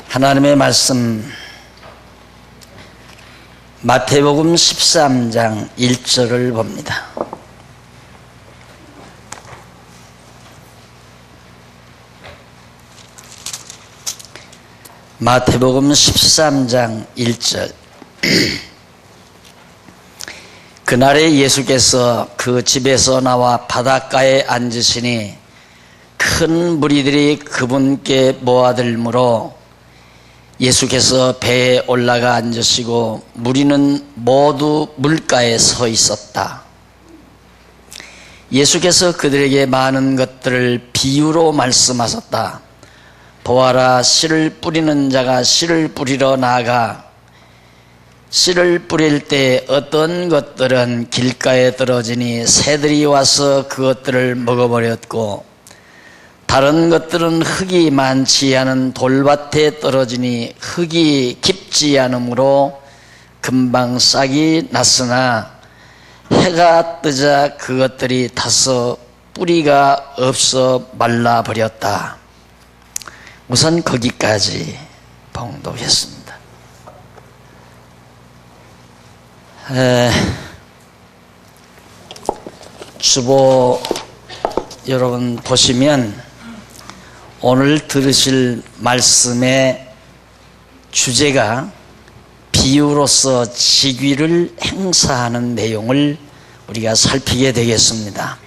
하나님의 말씀 마태복음 13장 1절을 봅니다. 마태복음 13장 1절. 그날에 예수께서 그 집에서 나와 바닷가에 앉으시니 큰 무리들이 그분께 모아들므로 예수께서 배에 올라가 앉으시고 무리는 모두 물가에 서 있었다. 예수께서 그들에게 많은 것들을 비유로 말씀하셨다. 보아라, 씨를 뿌리는 자가 씨를 뿌리러 나아가 씨를 뿌릴 때 어떤 것들은 길가에 떨어지니 새들이 와서 그것들을 먹어버렸고, 다른 것들은 흙이 많지 않은 돌밭에 떨어지니 흙이 깊지 않으므로 금방 싹이 났으나 해가 뜨자 그것들이 타서 뿌리가 없어 말라버렸다. 우선 거기까지 봉독했습니다. 주보 여러분 보시면 오늘 들으실 말씀의 주제가 비유로서 직위를 행사하는 내용을 우리가 살피게 되겠습니다.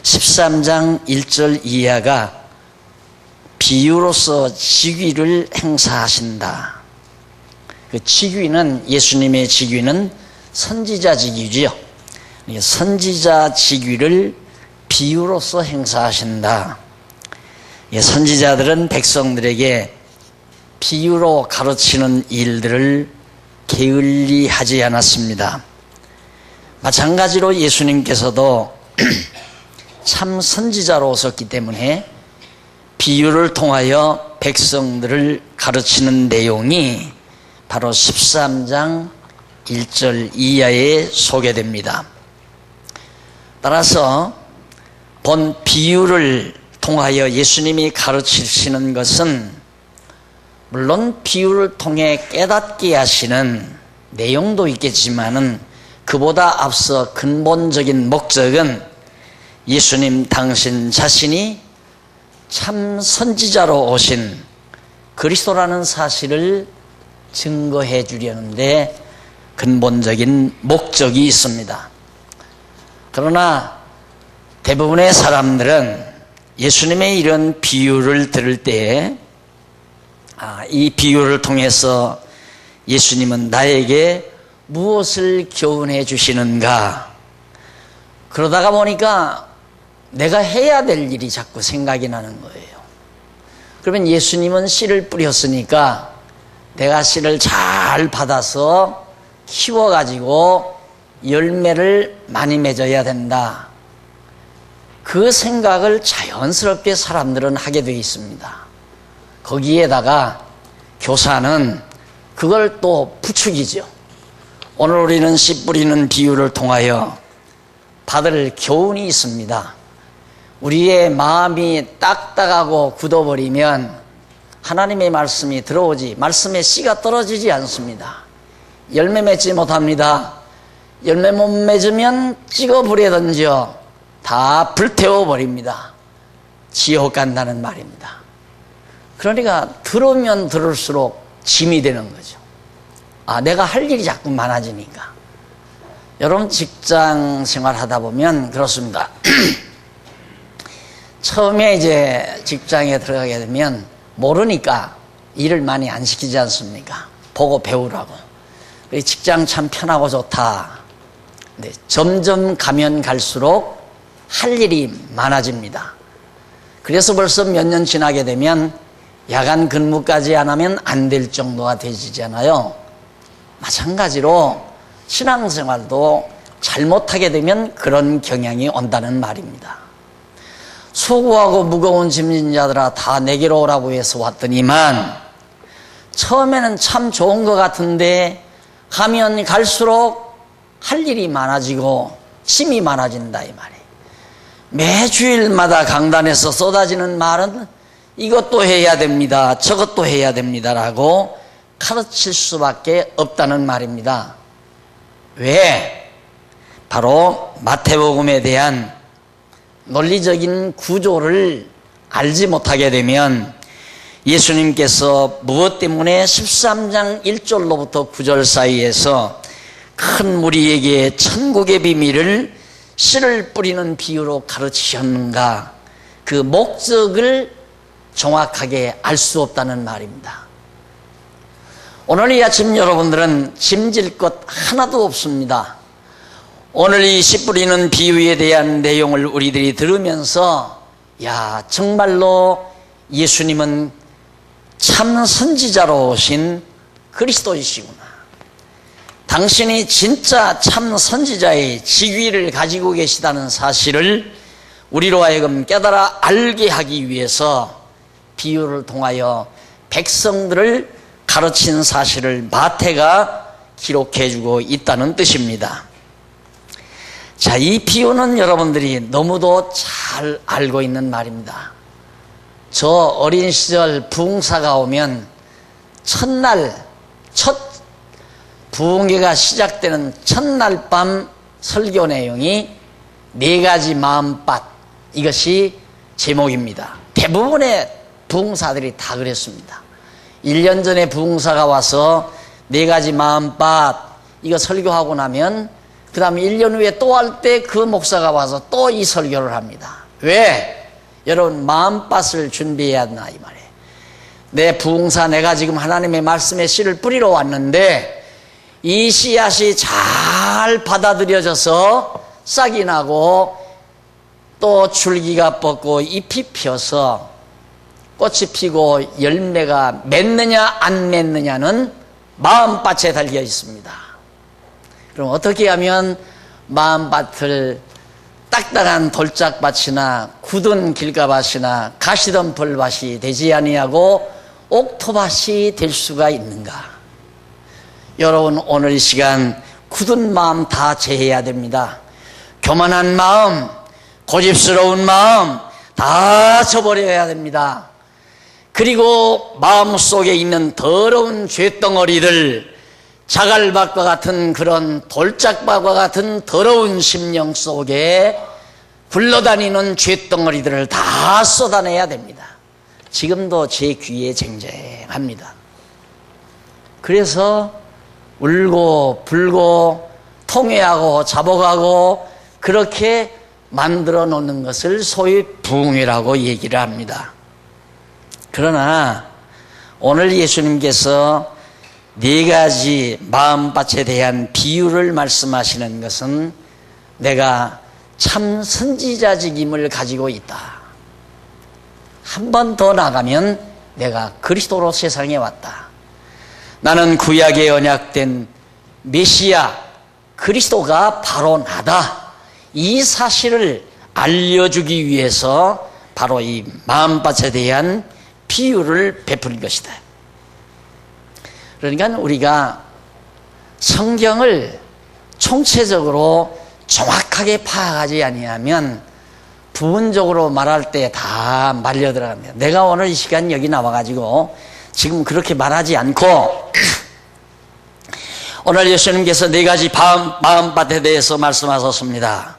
13장 1절 이하가 비유로서 직위를 행사하신다. 그 직위는, 예수님의 직위는 선지자 직위지요. 선지자 직위를 비유로서 행사하신다. 선지자들은 백성들에게 비유로 가르치는 일들을 게을리 하지 않았습니다. 마찬가지로 예수님께서도 참 선지자로 오셨기 때문에 비유를 통하여 백성들을 가르치는 내용이 바로 13장 1절 이하에 소개됩니다. 따라서 본 비유를 통하여 예수님이 가르치시는 것은 물론 비유를 통해 깨닫게 하시는 내용도 있겠지만은 그보다 앞서 근본적인 목적은 예수님 당신 자신이 참 선지자로 오신 그리스도라는 사실을 증거해 주려는데 근본적인 목적이 있습니다. 그러나 대부분의 사람들은 예수님의 이런 비유를 들을 때 이 비유를 통해서 예수님은 나에게 무엇을 교훈해 주시는가, 그러다가 보니까 내가 해야 될 일이 자꾸 생각이 나는 거예요. 그러면 예수님은 씨를 뿌렸으니까 내가 씨를 잘 받아서 키워가지고 열매를 많이 맺어야 된다. 그 생각을 자연스럽게 사람들은 하게 되어 있습니다. 거기에다가 교사는 그걸 또 부추기죠. 오늘 우리는 씨 뿌리는 비유를 통하여 받을 교훈이 있습니다. 우리의 마음이 딱딱하고 굳어버리면 하나님의 말씀이 들어오지, 말씀의 씨가 떨어지지 않습니다. 열매 맺지 못합니다. 열매 못 맺으면 찍어 불에 던져 다 불태워버립니다. 지옥 간다는 말입니다. 그러니까 들으면 들을수록 짐이 되는 거죠. 내가 할 일이 자꾸 많아지니까. 여러분 직장 생활 하다 보면 그렇습니다. 처음에 이제 직장에 들어가게 되면 모르니까 일을 많이 안 시키지 않습니까? 보고 배우라고. 직장 참 편하고 좋다. 근데 점점 가면 갈수록 할 일이 많아집니다. 그래서 벌써 몇 년 지나게 되면 야간 근무까지 안 하면 안 될 정도가 되지잖아요. 마찬가지로 신앙생활도 잘못하게 되면 그런 경향이 온다는 말입니다. 수고하고 무거운 짐진 자들아 다 내게로 오라고 해서 왔더니만 처음에는 참 좋은 것 같은데 가면 갈수록 할 일이 많아지고 짐이 많아진다 이 말이에요. 매주일마다 강단에서 쏟아지는 말은 이것도 해야 됩니다, 저것도 해야 됩니다라고 가르칠 수밖에 없다는 말입니다. 왜? 바로 마태복음에 대한 논리적인 구조를 알지 못하게 되면 예수님께서 무엇 때문에 13장 1절로부터 9절 사이에서 큰 무리에게 천국의 비밀을 씨를 뿌리는 비유로 가르치셨는가, 그 목적을 정확하게 알 수 없다는 말입니다. 오늘 이 아침 여러분들은 짐질 것 하나도 없습니다. 오늘 이 씨 뿌리는 비유에 대한 내용을 우리들이 들으면서 야, 정말로 예수님은 참 선지자로 오신 그리스도이시구나, 당신이 진짜 참 선지자의 직위를 가지고 계시다는 사실을 우리로 하여금 깨달아 알게 하기 위해서 비유를 통하여 백성들을 가르친 사실을 마태가 기록해주고 있다는 뜻입니다. 자, 이 비유는 여러분들이 너무도 잘 알고 있는 말입니다. 저 어린 시절 부흥사가 오면 첫날, 첫 부흥회가 시작되는 첫날 밤 설교 내용이 4가지 마음밭, 이것이 제목입니다. 대부분의 부흥사들이 다 그랬습니다. 1년 전에 부흥사가 와서 4가지 마음밭 이거 설교하고 나면 그 다음에 1년 후에 또 할 때 그 목사가 와서 또 이 설교를 합니다. 왜? 여러분, 마음밭을 준비해야 한다 이 말이에요. 내 부흥사, 내가 지금 하나님의 말씀에 씨를 뿌리러 왔는데 이 씨앗이 잘 받아들여져서 싹이 나고 또 줄기가 뻗고 잎이 펴서 꽃이 피고 열매가 맺느냐 안 맺느냐는 마음밭에 달려 있습니다. 그럼 어떻게 하면 마음밭을 딱딱한 돌짝밭이나 굳은 길가밭이나 가시던 벌밭이 되지 아니하고 옥토밭이 될 수가 있는가? 여러분, 오늘 이 시간 굳은 마음 다 제해야 됩니다. 교만한 마음, 고집스러운 마음 다 쳐버려야 됩니다. 그리고 마음속에 있는 더러운 죄덩어리들, 자갈밭과 같은 그런 돌짝밭과 같은 더러운 심령 속에 굴러다니는 죄덩어리들을 다 쏟아내야 됩니다. 지금도 제 귀에 쟁쟁합니다. 그래서 울고 불고 통회하고 자복하고 그렇게 만들어 놓는 것을 소위 부흥회라고 얘기를 합니다. 그러나 오늘 예수님께서 4가지 마음밭에 대한 비유를 말씀하시는 것은 내가 참 선지자직임을 가지고 있다. 한 번 더 나가면 내가 그리스도로 세상에 왔다. 나는 구약에 언약된 메시아 그리스도가 바로 나다. 이 사실을 알려주기 위해서 바로 이 마음밭에 대한 비유를 베풀 것이다. 그러니까 우리가 성경을 총체적으로 정확하게 파악하지 아니하면 부분적으로 말할 때 다 말려 들어갑니다. 내가 오늘 이 시간 여기 나와가지고 지금 그렇게 말하지 않고 오늘 예수님께서 4가지 마음밭에 대해서 말씀하셨습니다.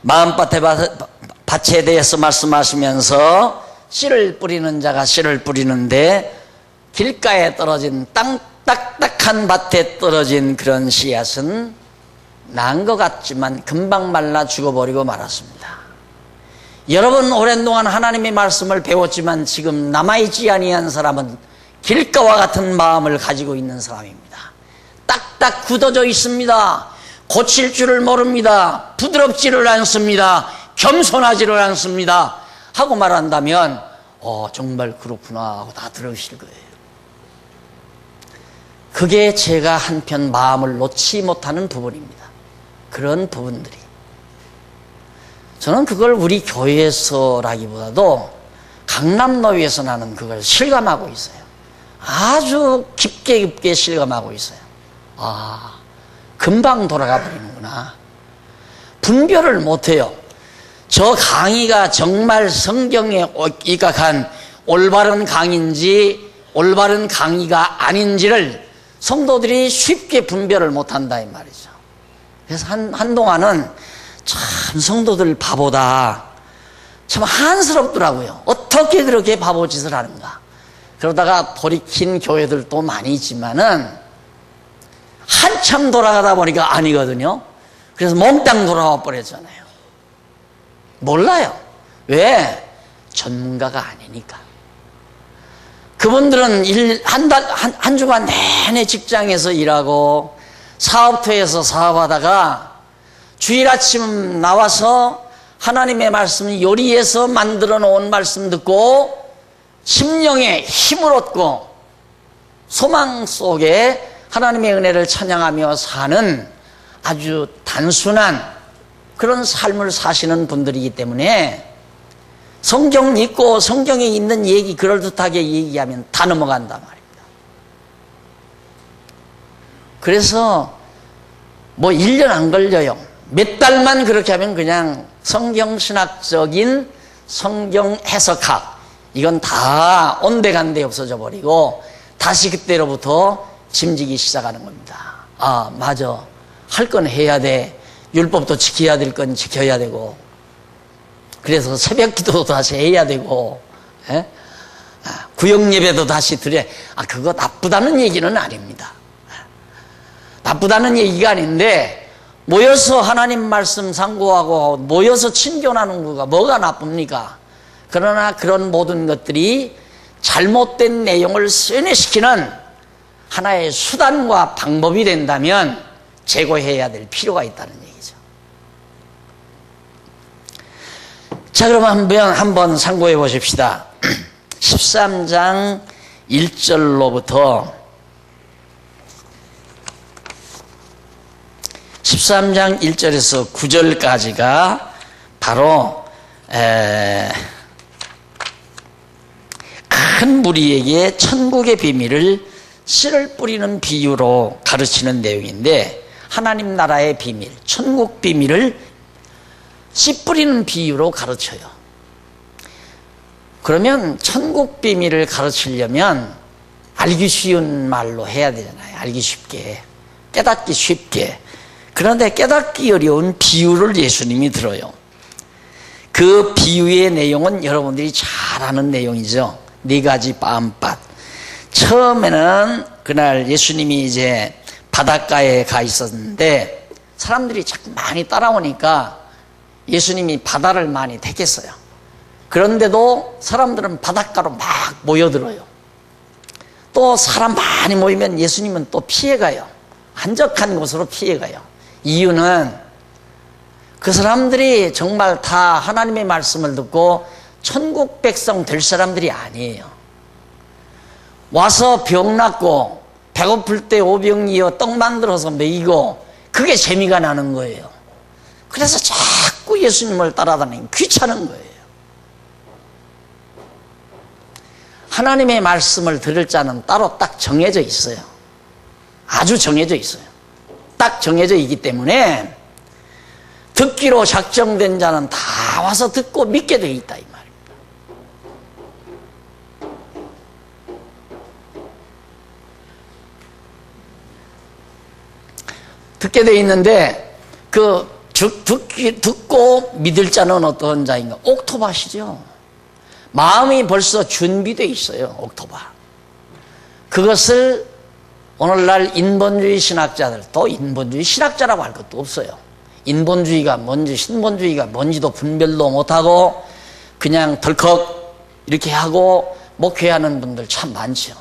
마음밭에 대해서 말씀하시면서 씨를 뿌리는 자가 씨를 뿌리는데 길가에 떨어진 딱딱한 밭에 떨어진 그런 씨앗은 난 것 같지만 금방 말라 죽어버리고 말았습니다. 여러분, 오랜 동안 하나님의 말씀을 배웠지만 지금 남아있지 아니한 사람은 길가와 같은 마음을 가지고 있는 사람입니다. 딱딱 굳어져 있습니다. 고칠 줄을 모릅니다. 부드럽지를 않습니다. 겸손하지를 않습니다. 하고 말한다면 정말 그렇구나 하고 다 들으실 거예요. 그게 제가 한편 마음을 놓지 못하는 부분입니다. 그런 부분들이 저는 그걸 우리 교회에서라기보다도 강남노위에서 나는 그걸 실감하고 있어요. 아주 깊게 실감하고 있어요. 금방 돌아가 버리는구나. 분별을 못해요. 저 강의가 정말 성경에 입각한 올바른 강의인지 올바른 강의가 아닌지를 성도들이 쉽게 분별을 못한다 이 말이죠. 그래서 한동안은 참 성도들 바보다, 참 한스럽더라고요. 어떻게 그렇게 바보짓을 하는가. 그러다가 돌이킨 교회들도 많이 있지만은 한참 돌아가다 보니까 아니거든요. 그래서 몽땅 돌아와 버렸잖아요. 몰라요. 왜? 전문가가 아니니까. 그분들은 한 주간 내내 직장에서 일하고 사업터에서 사업하다가 주일 아침 나와서 하나님의 말씀을 요리해서 만들어 놓은 말씀 듣고 심령에 힘을 얻고 소망 속에 하나님의 은혜를 찬양하며 사는 아주 단순한 그런 삶을 사시는 분들이기 때문에 성경 읽고 성경에 있는 얘기 그럴듯하게 얘기하면 다 넘어간단 말입니다. 그래서 뭐 1년 안 걸려요. 몇 달만 그렇게 하면 그냥 성경신학적인 성경 해석학, 이건 다 온데간데 없어져 버리고 다시 그때로부터 짐지기 시작하는 겁니다. 아, 맞아. 할 건 해야 돼. 율법도 지켜야 될 건 지켜야 되고, 그래서 새벽 기도도 다시 해야 되고, 구역 예배도 다시 드려. 그거 나쁘다는 얘기는 아닙니다. 나쁘다는 얘기가 아닌데, 모여서 하나님 말씀 상고하고 모여서 친교하는 거가 뭐가 나쁩니까? 그러나 그런 모든 것들이 잘못된 내용을 쇠뇌시키는 하나의 수단과 방법이 된다면 제거해야 될 필요가 있다는 얘기죠. 자, 그럼 한번 상고해 보십시다. 13장 1절로부터 13장 1절에서 9절까지가 바로 큰 무리에게 천국의 비밀을 씨를 뿌리는 비유로 가르치는 내용인데, 하나님 나라의 비밀, 천국 비밀을 씨 뿌리는 비유로 가르쳐요. 그러면 천국 비밀을 가르치려면 알기 쉬운 말로 해야 되잖아요. 알기 쉽게, 깨닫기 쉽게. 그런데 깨닫기 어려운 비유를 예수님이 들어요. 그 비유의 내용은 여러분들이 잘 아는 내용이죠. 4가지 빻밭. 처음에는 그날 예수님이 이제 바닷가에 가 있었는데 사람들이 자꾸 많이 따라오니까 예수님이 바다를 많이 택했어요. 그런데도 사람들은 바닷가로 막 모여들어요. 또 사람 많이 모이면 예수님은 또 피해가요. 한적한 곳으로 피해가요. 이유는 그 사람들이 정말 다 하나님의 말씀을 듣고 천국 백성 될 사람들이 아니에요. 와서 병 낫고 배고플 때 오병이어 떡 만들어서 먹이고 그게 재미가 나는 거예요. 그래서 자꾸 예수님을 따라다니면 귀찮은 거예요. 하나님의 말씀을 들을 자는 따로 딱 정해져 있어요. 아주 정해져 있어요. 딱 정해져 있기 때문에 듣기로 작정된 자는 다 와서 듣고 믿게 돼 있다 이 말입니다. 듣게 돼 있는데 그 듣고 믿을 자는 어떤 자인가? 옥토밭이죠. 마음이 벌써 준비되어 있어요. 옥토밭. 그것을 오늘날 인본주의 신학자들, 또 인본주의 신학자라고 할 것도 없어요. 인본주의가 뭔지 신본주의가 뭔지도 분별도 못하고 그냥 덜컥 이렇게 하고 목회하는 분들 참 많죠.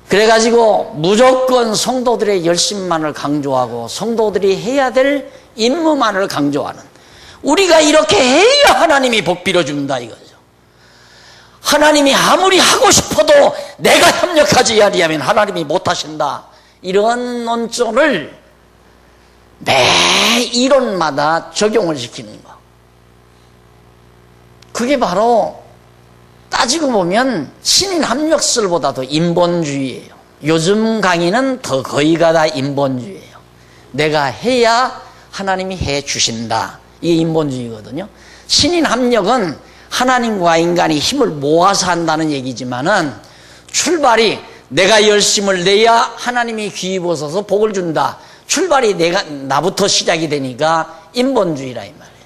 그래가지고 무조건 성도들의 열심만을 강조하고 성도들이 해야 될 임무만을 강조하는, 우리가 이렇게 해야 하나님이 복 빌어준다 이거죠. 하나님이 아무리 하고 싶어도 내가 협력하지 아니하면 하나님이 못하신다, 이런 논조를 매 이론마다 적용을 시키는 거. 그게 바로 따지고 보면 신인 합력설보다도 인본주의예요. 요즘 강의는 더 거의가 다 인본주의예요. 내가 해야 하나님이 해 주신다, 이게 인본주의거든요. 신인 합력은 하나님과 인간이 힘을 모아서 한다는 얘기지만은 출발이 내가 열심을 내야 하나님이 귀 입어서 복을 준다. 출발이 나부터 시작이 되니까 인본주의라 이 말이에요.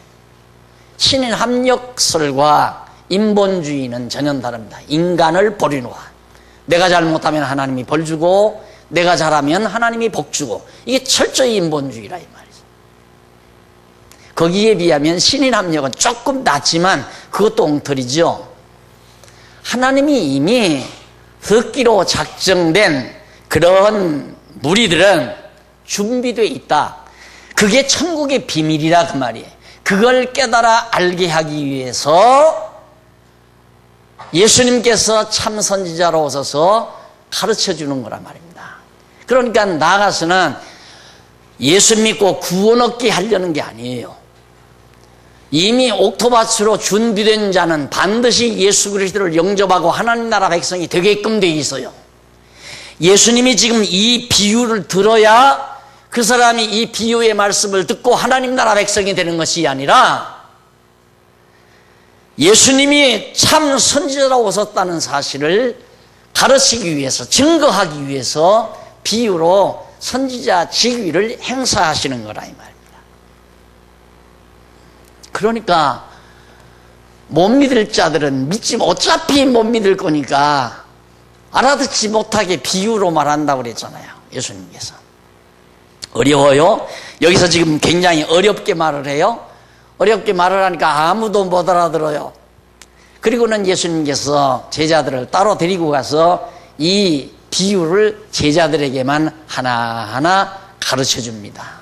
신인 합력설과 인본주의는 전혀 다릅니다. 인간을 버리노라. 내가 잘못하면 하나님이 벌 주고 내가 잘하면 하나님이 복 주고, 이게 철저히 인본주의라 이 말이죠. 거기에 비하면 신인 합력은 조금 낫지만 그것도 엉터리죠. 하나님이 이미 듣기로 작정된 그런 무리들은 준비되어 있다. 그게 천국의 비밀이라 그 말이에요. 그걸 깨달아 알게 하기 위해서 예수님께서 참 선지자로 오셔서 가르쳐 주는 거란 말입니다. 그러니까 나아가서는 예수 믿고 구원 얻게 하려는 게 아니에요. 이미 옥토밭으로 준비된 자는 반드시 예수 그리스도를 영접하고 하나님 나라 백성이 되게끔 되어 있어요. 예수님이 지금 이 비유를 들어야 그 사람이 이 비유의 말씀을 듣고 하나님 나라 백성이 되는 것이 아니라 예수님이 참 선지자라고 오셨다는 사실을 가르치기 위해서, 증거하기 위해서 비유로 선지자 직위를 행사하시는 거라 이 말입니다. 그러니까 못 믿을 자들은 어차피 못 믿을 거니까 알아듣지 못하게 비유로 말한다고 그랬잖아요. 예수님께서. 어려워요? 여기서 지금 굉장히 어렵게 말을 해요. 어렵게 말을 하니까 아무도 못 알아들어요. 그리고는 예수님께서 제자들을 따로 데리고 가서 이 비유를 제자들에게만 하나하나 가르쳐 줍니다.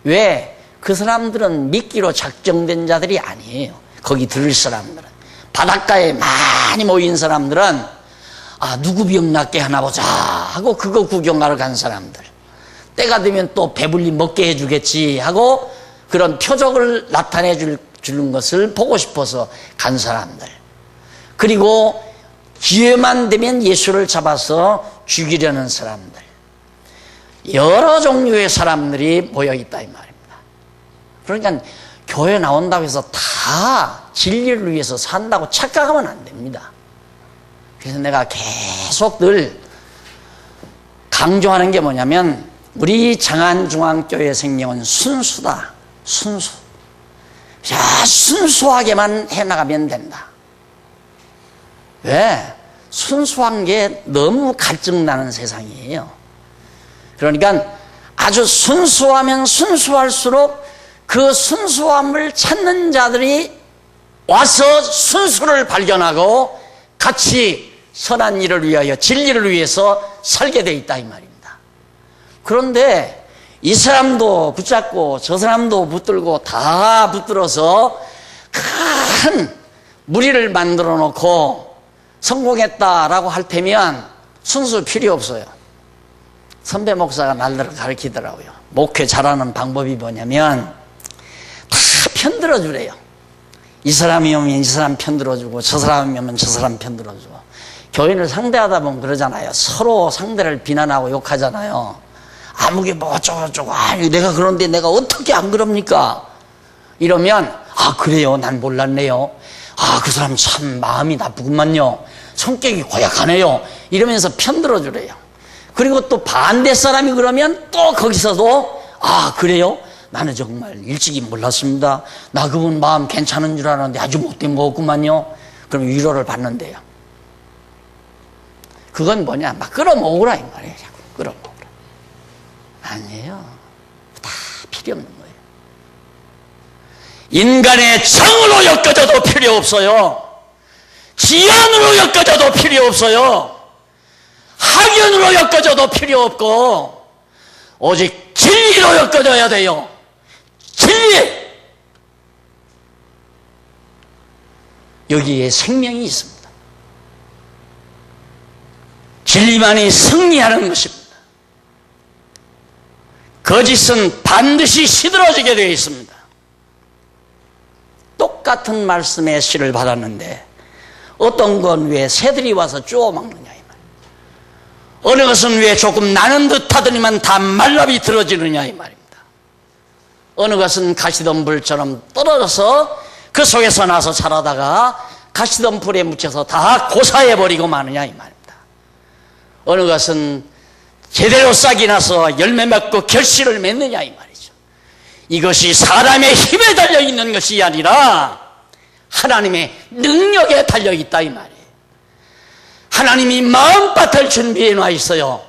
왜? 그 사람들은 믿기로 작정된 자들이 아니에요. 거기 들을 사람들은. 바닷가에 많이 모인 사람들은 누구 병 낫게 하나 보자 하고 그거 구경하러 간 사람들. 때가 되면 또 배불리 먹게 해주겠지 하고 그런 표적을 나타내 주는 것을 보고 싶어서 간 사람들. 그리고 기회만 되면 예수를 잡아서 죽이려는 사람들. 여러 종류의 사람들이 모여있다 이 말입니다. 그러니까 교회 나온다고 해서 다 진리를 위해서 산다고 착각하면 안 됩니다. 그래서 내가 계속 늘 강조하는 게 뭐냐면 우리 장안중앙교회 생명은 순수다. 순수. 순수하게만 해나가면 된다. 왜? 순수한 게 너무 갈증나는 세상이에요. 그러니까 아주 순수하면 순수할수록 그 순수함을 찾는 자들이 와서 순수를 발견하고 같이 선한 일을 위하여 진리를 위해서 살게 돼 있다 이 말입니다. 그런데 이 사람도 붙잡고 저 사람도 붙들고 다 붙들어서 큰 무리를 만들어 놓고 성공했다라고 할 테면 순수 필요 없어요. 선배 목사가 날들을 가르치더라고요. 목회 잘하는 방법이 뭐냐면 다 편들어 주래요. 이 사람이 오면 이 사람 편들어주고 저 사람이 오면 저 사람 편들어주고. 교인을 상대하다 보면 그러잖아요. 서로 상대를 비난하고 욕하잖아요. 아무게 뭐 어쩌고저쩌고. 아니 내가 그런데 내가 어떻게 안 그럽니까? 이러면 그래요? 난 몰랐네요. 그 사람 참 마음이 나쁘구만요. 성격이 고약하네요. 이러면서 편들어 주래요. 그리고 또 반대 사람이 그러면 또 거기서도 그래요? 나는 정말 일찍이 몰랐습니다. 나 그분 마음 괜찮은 줄 알았는데 아주 못된 거였구만요. 그럼 위로를 받는데요. 그건 뭐냐? 막 끌어모으라 이 말이에요. 자꾸 끌어모으라. 아니에요. 다 필요 없는 거예요. 인간의 정으로 엮어져도 필요 없어요. 지연으로 엮어져도 필요 없어요. 학연으로 엮어져도 필요 없고 오직 진리로 엮어져야 돼요. 진리! 여기에 생명이 있습니다. 진리만이 승리하는 것입니다. 거짓은 반드시 시들어지게 되어 있습니다. 똑같은 말씀의 씨를 받았는데 어떤 건 왜 새들이 와서 쪼아 먹느냐 이 말. 어느 것은 왜 조금 나는 듯 하더니만 다 말라 비틀어지느냐 이 말입니다. 어느 것은 가시덤불처럼 떨어져서 그 속에서 나서 자라다가 가시덤불에 묻혀서 다 고사해버리고 마느냐 이 말입니다. 어느 것은 제대로 싹이 나서 열매 맺고 결실을 맺느냐 이 말이죠. 이것이 사람의 힘에 달려있는 것이 아니라 하나님의 능력에 달려있다 이 말이에요. 하나님이 마음밭을 준비해 놔 있어요.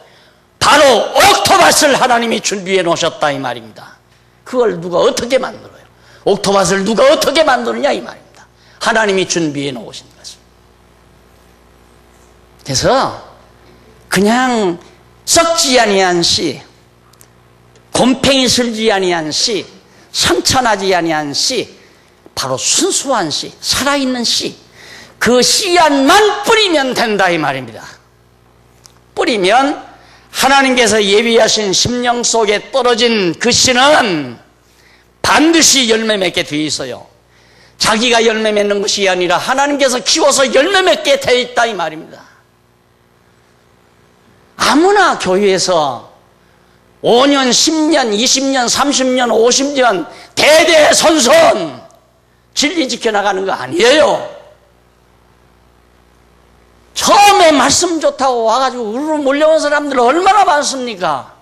바로 옥토밭을 하나님이 준비해 놓으셨다 이 말입니다. 그걸 누가 어떻게 만들어요? 옥토밭을 누가 어떻게 만드느냐 이 말입니다. 하나님이 준비해 놓으신 것입니다. 그래서 그냥 썩지 아니한 씨, 곰팡이 슬지 아니한 씨, 상처나지 아니한 씨, 바로 순수한 씨, 살아있는 씨, 그 씨앗만 뿌리면 된다 이 말입니다. 뿌리면 하나님께서 예비하신 심령 속에 떨어진 그 씨는 반드시 열매 맺게 되어 있어요. 자기가 열매 맺는 것이 아니라 하나님께서 키워서 열매 맺게 되어 있다 이 말입니다. 아무나 교회에서 5년, 10년, 20년, 30년, 50년 대대손손 진리 지켜나가는 거 아니에요. 처음에 말씀 좋다고 와가지고 우르르 몰려온 사람들 얼마나 많습니까?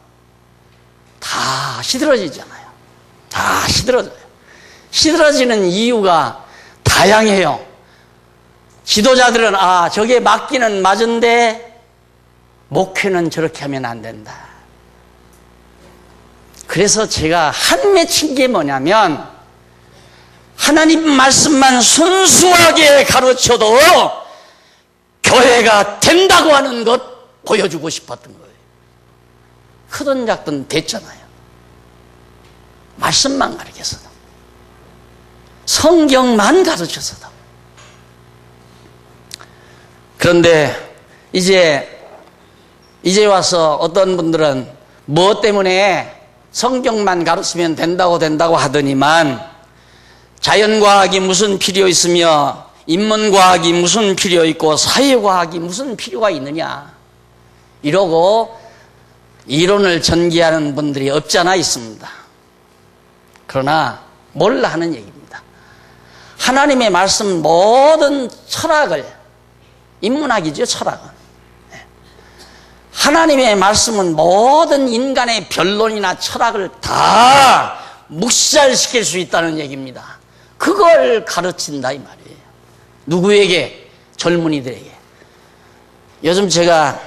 다 시들어지잖아요. 다 시들어져요. 시들어지는 이유가 다양해요. 지도자들은 저게 맞기는 맞은데 목회는 저렇게 하면 안 된다. 그래서 제가 한 맺힌 게 뭐냐면 하나님 말씀만 순수하게 가르쳐도 교회가 된다고 하는 것 보여주고 싶었던 거예요. 크든 작든 됐잖아요. 말씀만 가르쳐서도, 성경만 가르쳐서도. 그런데 이제 와서 어떤 분들은 뭐 때문에 성경만 가르치면 된다고 하더니만 자연과학이 무슨 필요 있으며 인문과학이 무슨 필요 있고 사회과학이 무슨 필요가 있느냐 이러고 이론을 전개하는 분들이 없잖아 있습니다. 그러나 몰라 하는 얘기입니다. 하나님의 말씀 모든 철학을, 인문학이죠 철학은, 하나님의 말씀은 모든 인간의 변론이나 철학을 다 묵살시킬 수 있다는 얘기입니다. 그걸 가르친다 이 말이에요. 누구에게? 젊은이들에게. 요즘 제가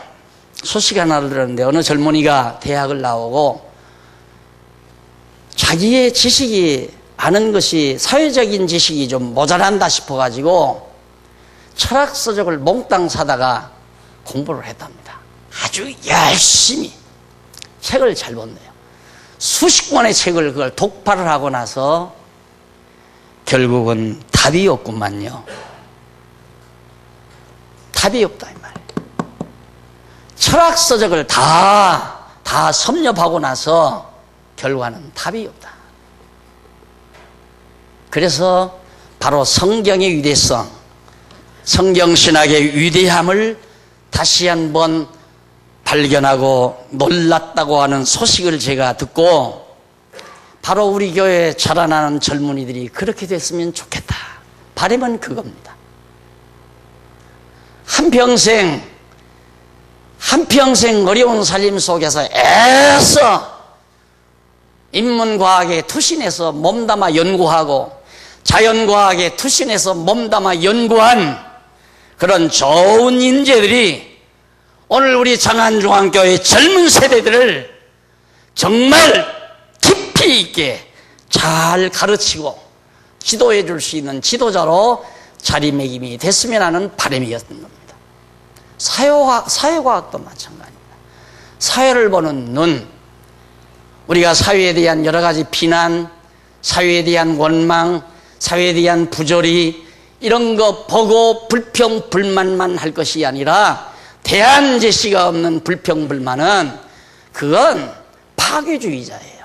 소식 하나를 들었는데 어느 젊은이가 대학을 나오고 자기의 지식이 아는 것이 사회적인 지식이 좀 모자란다 싶어가지고 철학 서적을 몽땅 사다가 공부를 했답니다. 아주 열심히 책을 잘 본대요. 수십 권의 책을 그걸 독파를 하고 나서 결국은 답이 없구만요. 답이 없다 이 말이에요. 철학 서적을 다 섭렵하고 나서 결과는 답이 없다. 그래서 바로 성경의 위대성, 성경신학의 위대함을 다시 한번 발견하고 놀랐다고 하는 소식을 제가 듣고 바로 우리 교회에 자라나는 젊은이들이 그렇게 됐으면 좋겠다. 바람은 그겁니다. 한평생 어려운 삶 속에서 애써 인문과학에 투신해서 몸담아 연구하고 자연과학에 투신해서 몸담아 연구한 그런 좋은 인재들이 오늘 우리 장안중앙교회 젊은 세대들을 정말 깊이 있게 잘 가르치고 지도해 줄 수 있는 지도자로 자리매김이 됐으면 하는 바람이었던 겁니다. 사회과학도 마찬가지입니다. 사회를 보는 눈, 우리가 사회에 대한 여러 가지 비난, 사회에 대한 원망, 사회에 대한 부조리 이런 거 보고 불평, 불만만 할 것이 아니라 대안 제시가 없는 불평, 불만은 그건 파괴주의자예요.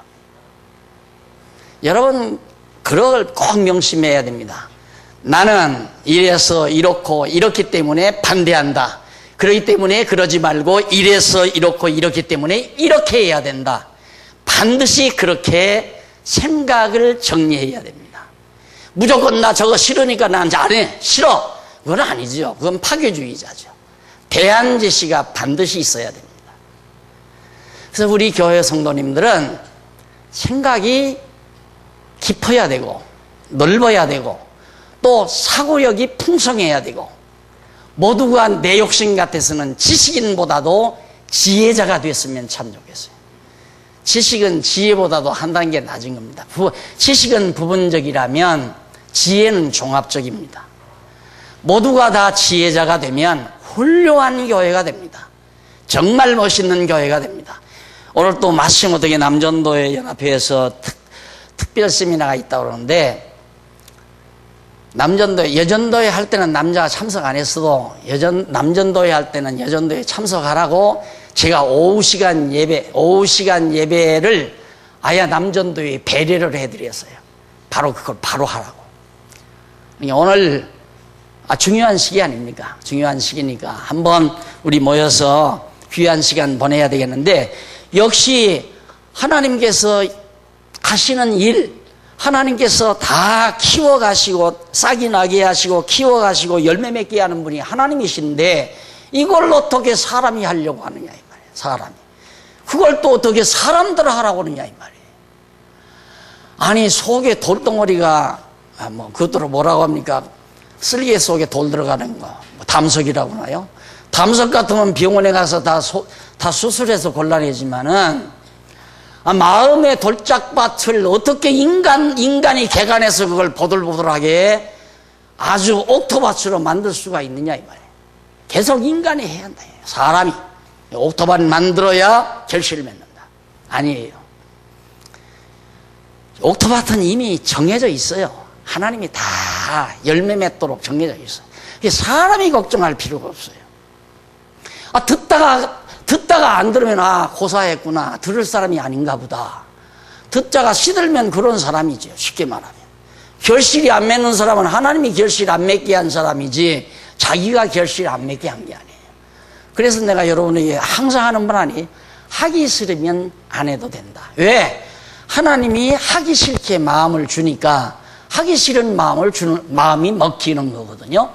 여러분 그걸 꼭 명심해야 됩니다. 나는 이래서 이렇고 이렇기 때문에 반대한다. 그렇기 때문에 그러지 말고 이래서 이렇고 이렇기 때문에 이렇게 해야 된다. 반드시 그렇게 생각을 정리해야 됩니다. 무조건 나 저거 싫으니까 나 안 해. 싫어. 그건 아니죠. 그건 파괴주의자죠. 대안 제시가 반드시 있어야 됩니다. 그래서 우리 교회 성도님들은 생각이 깊어야 되고 넓어야 되고 또 사고력이 풍성해야 되고 모두가 내 욕심 같아서는 지식인보다도 지혜자가 됐으면 참 좋겠어요. 지식은 지혜보다도 한 단계 낮은 겁니다. 지식은 부분적이라면 지혜는 종합적입니다. 모두가 다 지혜자가 되면 훌륭한 교회가 됩니다. 정말 멋있는 교회가 됩니다. 오늘 또 마시모덕의 남전도회 연합회에서 특별 세미나가 있다고 그러는데 여전도회 할 때는 남자가 참석 안 했어도 남전도회 할 때는 여전도회 참석하라고 제가 오후 시간 예배를 아야 남전도회에 배려를 해드렸어요. 바로 그걸 바로 하라고. 오늘 중요한 시기 아닙니까? 중요한 시기니까 한번 우리 모여서 귀한 시간 보내야 되겠는데 역시 하나님께서 하시는 일 하나님께서 다 키워가시고 싹이 나게 하시고 키워가시고 열매 맺게 하는 분이 하나님이신데 이걸 어떻게 사람이 하려고 하느냐 이 말이에요. 사람이. 그걸 또 어떻게 사람들 하라고 하느냐 이 말이에요. 아니 속에 돌덩어리가 그것들을 뭐라고 합니까? 쓸개 속에 돌 들어가는 거 담석이라고 하나요? 담석 같으면 병원에 가서 다 수술해서 곤란해지만은 마음의 돌짝밭을 어떻게 인간이 개간해서 그걸 보들보들하게 아주 옥토밭으로 만들 수가 있느냐 이 말이에요. 계속 인간이 해야 한다. 사람이 옥토밭 만들어야 결실을 맺는다. 아니에요. 옥토밭은 이미 정해져 있어요. 하나님이 다 열매 맺도록 정해져 있어요. 사람이 걱정할 필요가 없어요. 듣다가 안 들으면 고사했구나. 들을 사람이 아닌가 보다. 듣자가 시들면 그런 사람이죠. 쉽게 말하면. 결실이 안 맺는 사람은 하나님이 결실 안 맺게 한 사람이지 자기가 결실 안 맺게 한 게 아니에요. 그래서 내가 여러분에게 항상 하는 말 아니 하기 싫으면 안 해도 된다. 왜? 하나님이 하기 싫게 마음을 주니까 하기 싫은 마음이 먹히는 거거든요.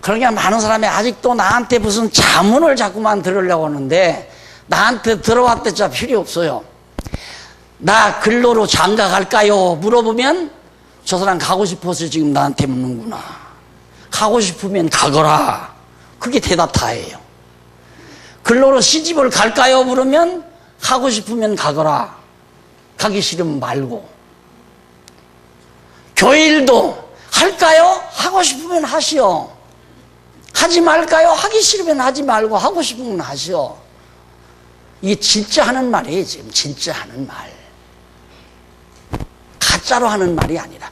그러니까 많은 사람이 아직도 나한테 무슨 자문을 자꾸만 들으려고 하는데 나한테 들어왔대자 필요 없어요. 나 근로로 장가 갈까요? 물어보면 저 사람 가고 싶어서 지금 나한테 묻는구나. 가고 싶으면 가거라. 그게 대답 다예요. 근로로 시집을 갈까요? 물으면 가고 싶으면 가거라. 가기 싫으면 말고. 교회 일도 할까요? 하고 싶으면 하시오. 하지 말까요? 하기 싫으면 하지 말고 하고 싶으면 하시오. 이게 진짜 하는 말이에요. 지금 진짜 하는 말. 가짜로 하는 말이 아니라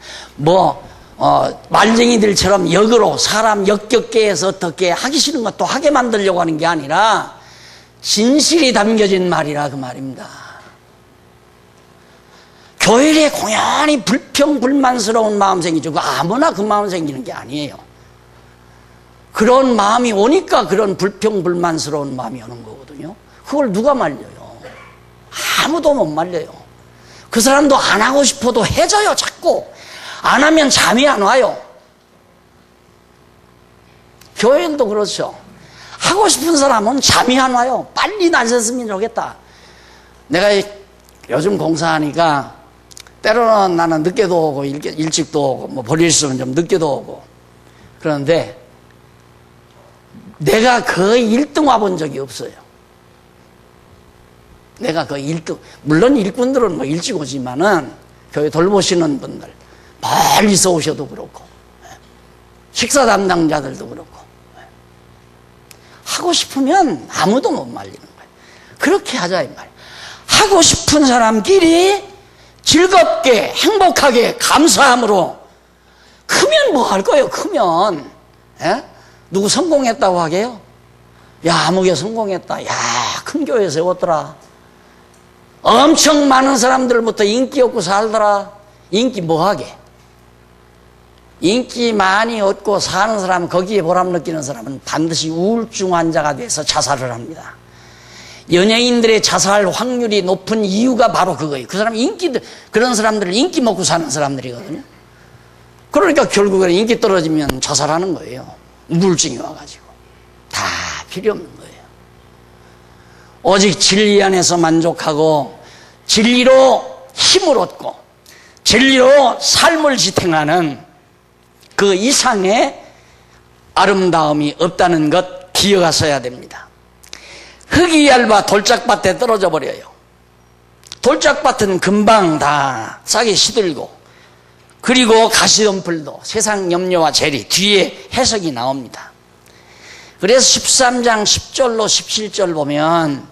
말쟁이들처럼 역으로 사람 역겹게 해서 어떻게 하기 싫은 것도 하게 만들려고 하는 게 아니라 진실이 담겨진 말이라 그 말입니다. 교회에 공연히 불평불만스러운 마음 생기죠. 아무나 그 마음 생기는 게 아니에요. 그런 마음이 오니까 그런 불평불만스러운 마음이 오는 거거든요. 그걸 누가 말려요? 아무도 못 말려요. 그 사람도 안 하고 싶어도 해줘요. 자꾸 안 하면 잠이 안 와요. 교회도 그렇죠. 하고 싶은 사람은 잠이 안 와요. 빨리 나섰으면 좋겠다. 내가 요즘 공사하니까 때로는 나는 늦게도 오고 일찍도 오고 버릴 수 있으면 좀 늦게도 오고 그런데 내가 거의 1등 와본 적이 없어요. 내가 거의 1등. 물론 일꾼들은 일찍 오지만은 교회 돌보시는 분들 멀리서 오셔도 그렇고 식사 담당자들도 그렇고 하고 싶으면 아무도 못 말리는 거예요. 그렇게 하자 이 말이에요. 하고 싶은 사람끼리 즐겁게 행복하게 감사함으로 크면 뭐 할 거예요. 크면 누구 성공했다고 하게요? 야 아무개 성공했다. 야 큰 교회 세웠더라. 엄청 많은 사람들부터 인기 얻고 살더라. 인기 뭐 하게? 인기 많이 얻고 사는 사람, 거기에 보람 느끼는 사람은 반드시 우울증 환자가 돼서 자살을 합니다. 연예인들의 자살 확률이 높은 이유가 바로 그거예요. 그 사람 그런 사람들을 인기 먹고 사는 사람들이거든요. 그러니까 결국은 인기 떨어지면 자살하는 거예요. 우울증이 와가지고. 다 필요 없는 거예요. 오직 진리 안에서 만족하고 진리로 힘을 얻고 진리로 삶을 지탱하는 그 이상의 아름다움이 없다는 것 기억하셔야 됩니다. 흙이 얇아 돌짝밭에 떨어져 버려요. 돌짝밭은 금방 다 싹이 시들고, 그리고 가시덤불도 세상 염려와 재리 뒤에 해석이 나옵니다. 그래서 13장 10절로 17절 보면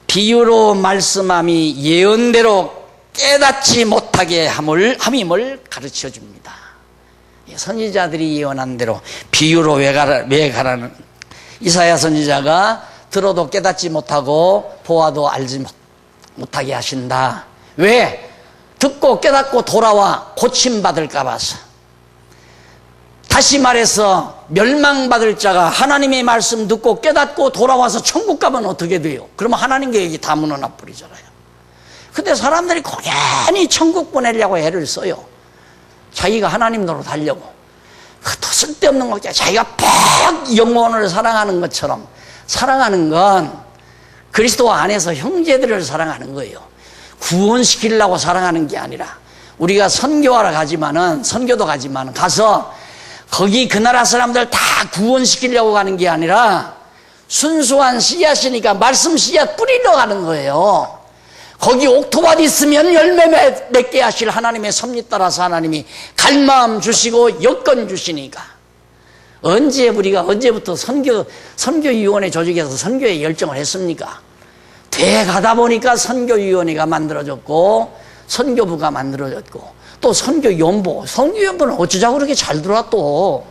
비유로 말씀함이 예언대로 깨닫지 못하게 함임을 가르쳐 줍니다. 선지자들이 예언한 대로 비유로 왜 가라는, 이사야 선지자가 들어도 깨닫지 못하고 보아도 알지 못하게 하신다. 왜? 듣고 깨닫고 돌아와 고침받을까 봐서. 다시 말해서 멸망받을 자가 하나님의 말씀 듣고 깨닫고 돌아와서 천국 가면 어떻게 돼요? 그러면 하나님 계획이 다 무너져 버리잖아요. 근데 사람들이 고연히 천국 보내려고 애를 써요. 자기가 하나님 노릇하려고. 그것도 쓸데없는 거죠. 자기가 퍽 영혼을 사랑하는 것처럼 사랑하는 건 그리스도 안에서 형제들을 사랑하는 거예요. 구원시키려고 사랑하는 게 아니라, 우리가 선교하러 가지만은, 선교도 가지만은 가서 거기 그 나라 사람들 다 구원시키려고 가는 게 아니라 순수한 씨앗이니까 말씀 씨앗 뿌리러 가는 거예요. 거기 옥토밭 있으면 열매 맺게 하실 하나님의 섭리 따라서 하나님이 갈마음 주시고 여건 주시니까. 언제부터 선교위원회 조직에서 선교에 열정을 했습니까? 돼 가다 보니까 선교위원회가 만들어졌고, 선교부가 만들어졌고, 또 선교연보는 어쩌자고 그렇게 잘 들어와 또.